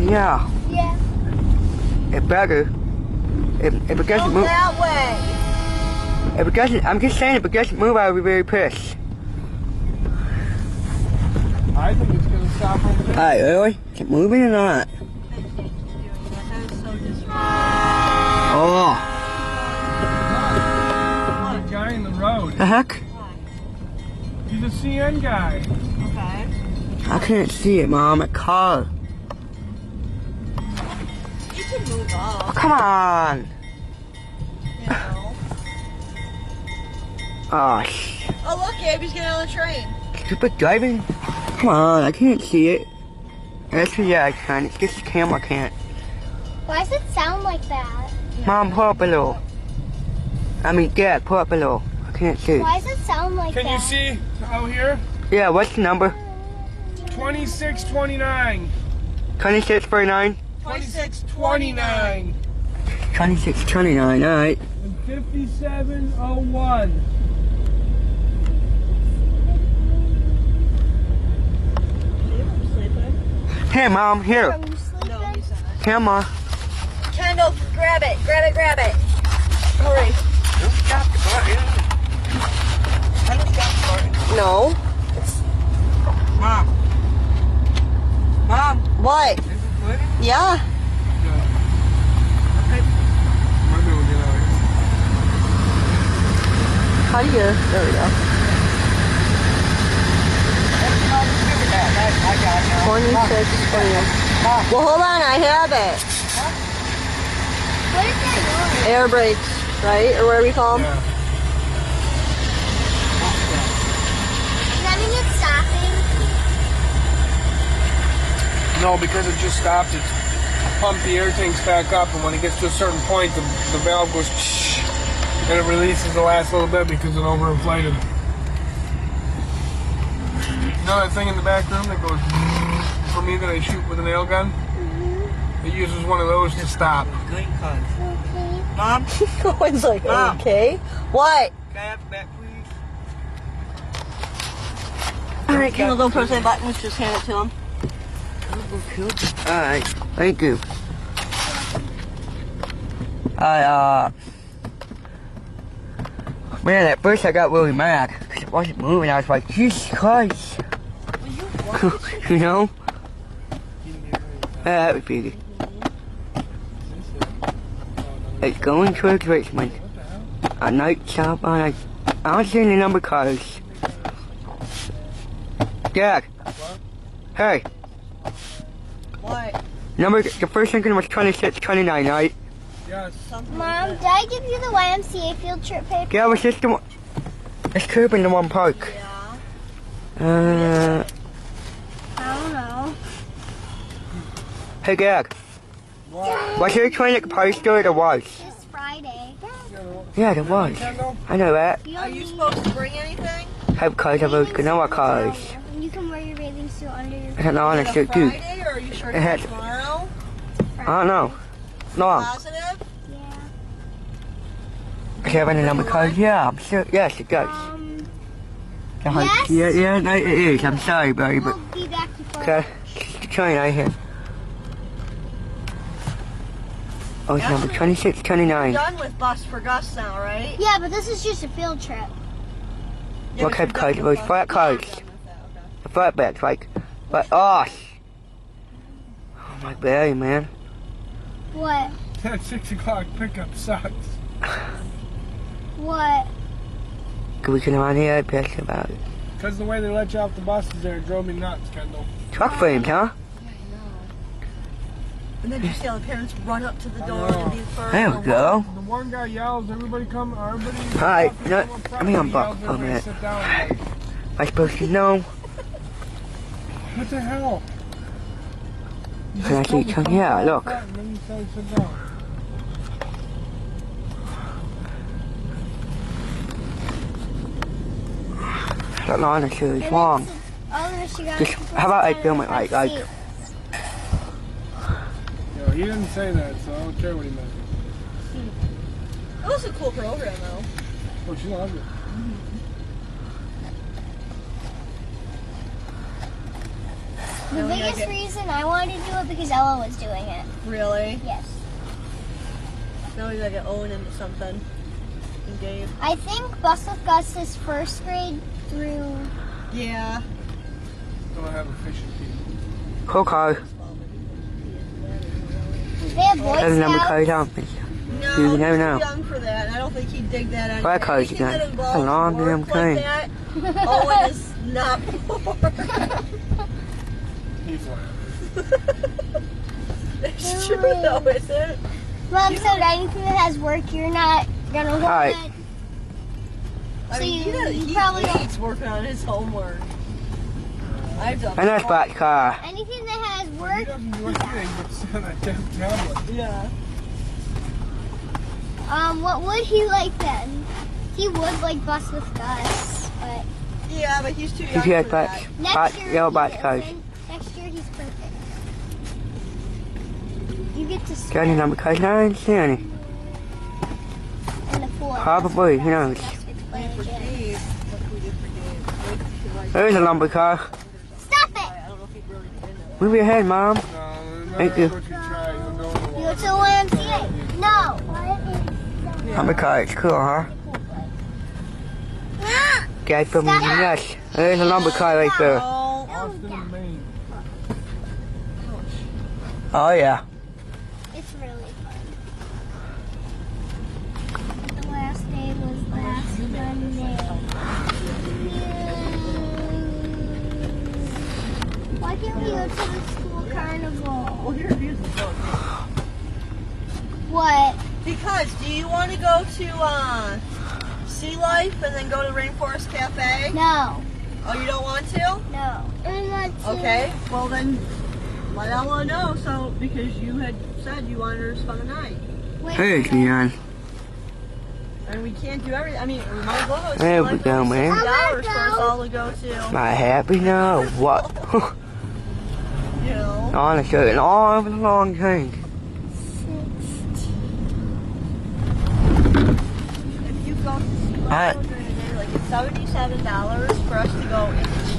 Yeah. Yeah. It better. If it doesn't move that way. if it doesn't, I'm just saying if it doesn't move, I'll be very pissed. I think it's gonna stop over there. Alright, really? Is it moving or not? That is so disrespectful. Oh. There's a guy in the road. The heck? He's a CN guy. Okay. I can't see it, Mom. A car. You can move up. Come on. You know. Oh, Oh, look, Gabe's getting on the train. stupid driving. Come on, I can't see it. Actually, yeah, I can. It's just the camera can't. Why does it sound like that? Mom, pull up below. I mean, Dad, pull up below. I can't see. Why does it sound like Can that? you see out here? Yeah, what's the number? 2629. 2649? 2629. 2629, alright. And 5701. Here, Mom, here. Are you sleeping? No, he's not. Camera. Kendall, grab it. Grab it, grab it. Hurry. Stop the button. No. Mom. Mom. What? Is it good? Yeah. How do you? There we go. 26, 29. Well, hold on, I have it. What is that noise? Air brakes, right? Or whatever you call them. Yeah. Does that mean it's stopping? No, because it just stopped. It's pumped the air tanks back up, and when it gets to a certain point, the valve goes shh, and it releases the last little bit because it overinflated. You know that thing in the back room that goes for me that I shoot with a nail gun? It uses one of those to stop. Okay. Mom, It's like, Mom. okay. What? can I have the back, please? All right, Kendall, don't press that button. Let's just hand it to him. Alright, thank you. Man, at first I got really mad because it wasn't moving. I was like, Jesus Christ. You know? That was big. It's going towards Richmond. A night stop on I don't see any number cars. Dad. Hey. What? Number, the first thinking was 2629, right? Yes. Mom, did I give you the YMCA field trip paper? Yeah, it was just the one. It's curb in the one park. Yeah. I don't know. Hey, Dad. Was there a train at the park store? There was. It's Friday. Yeah, there was. I know that. You Are don't you need supposed to bring anything? Have cars of those granola cars. You can wear your bathing suit under your. It had on a Is it shirt too. Friday, or are you sure It had- it's tomorrow? I don't know. No, Positive? Yeah. does it have any number cars? Yeah, I'm sure. Yes, it does. Yes? Yeah, no, it is. I'm sorry, buddy, but We'll be back before. okay. It's the train right here. Oh, it's number 2629. Done with Bus for Gus now, right? Yeah, but this is just a field trip. Yeah, What but type of you're cars? done Those with flat Bus. cars. You're done with that, okay. The flatbeds, like. But, oh my belly, man. What? That 6 o'clock pickup sucks. What? Could we come around here? I'd piss about it. Because the way they let you off the buses there, it drove me nuts, Kendall. Truck frames, huh? And then you see all the parents run up to the door know. and be first. There we go. The one guy yells, everybody come, everybody. Alright, you know what? come up Let me front. He unbuckle yells, for a everybody minute. sit down. I'm like, Am I supposed to know? what the hell? You Can I just told see me some? come Yeah, up look. front, and then you say sit down. I don't know honestly it's wrong. Oh, no, she got Just, how about I film it like, Yo, he didn't say that, so I don't care what he meant. It was a cool program, though. Oh, she loved it. The biggest reason I wanted to do it because Ella was doing it. Really? Yes. Now we gotta get Owen into something. And Dave. I think Bus with Gus is first grade through. Yeah. Don't have a fishing team. Coco. They have Boy There's a number Scouts. code on me. No, You he's never too know. young for that. I don't think he'd dig that anyway. Black code, Anything that you got involves a long damn work like that, Owen is not for. He's laughing. It's true though, isn't it? Mom said anything that has work, you're not gonna want Alright. it. I So mean, you he probably hates working on his homework. I've done And that's black car. anything that has He work. doesn't do anything but sit on that damn tablet. Yeah. What would he like then? He would like Bus with Gus, but Yeah, but he's too young If you had for black, that. next black, year yellow he black code. isn't. Next year he's perfect. You get to Got any swim number code? No, I didn't see any. in the pool. Probably, who knows? That's what's playing For Jim. Dave, what can we do for Dave? Maybe we could, like, There's a number car. Stop it! I don't know if he'd really get into that. Move your head, Mom. No, no Thank matter you. what you try, you'll go in the You go water. to the YMCA. No. Number card, it's cool, huh? Guy from the yes. There's a number card right there. Oh, Austin and Maine. Oh yeah. It's really fun. The last day was last Monday. Why can't we go to the school carnival? well, here's the book. What? Because, do you want to go to Sea Life and then go to Rainforest Cafe? No. Oh, you don't want to? No. I want to. Okay, well then, let Ella know, so, because you had said you wanted her to spend the night. Wait, Hey, Leon. And we can't do everything, I mean, we might as well go to Sea There Life. we go, It's man. $60 for us all to go to, Am I happy now? What? you know. Honestly, an arm and a long thing. If you go to Sea Life during the day, like it's $77 for us to go in the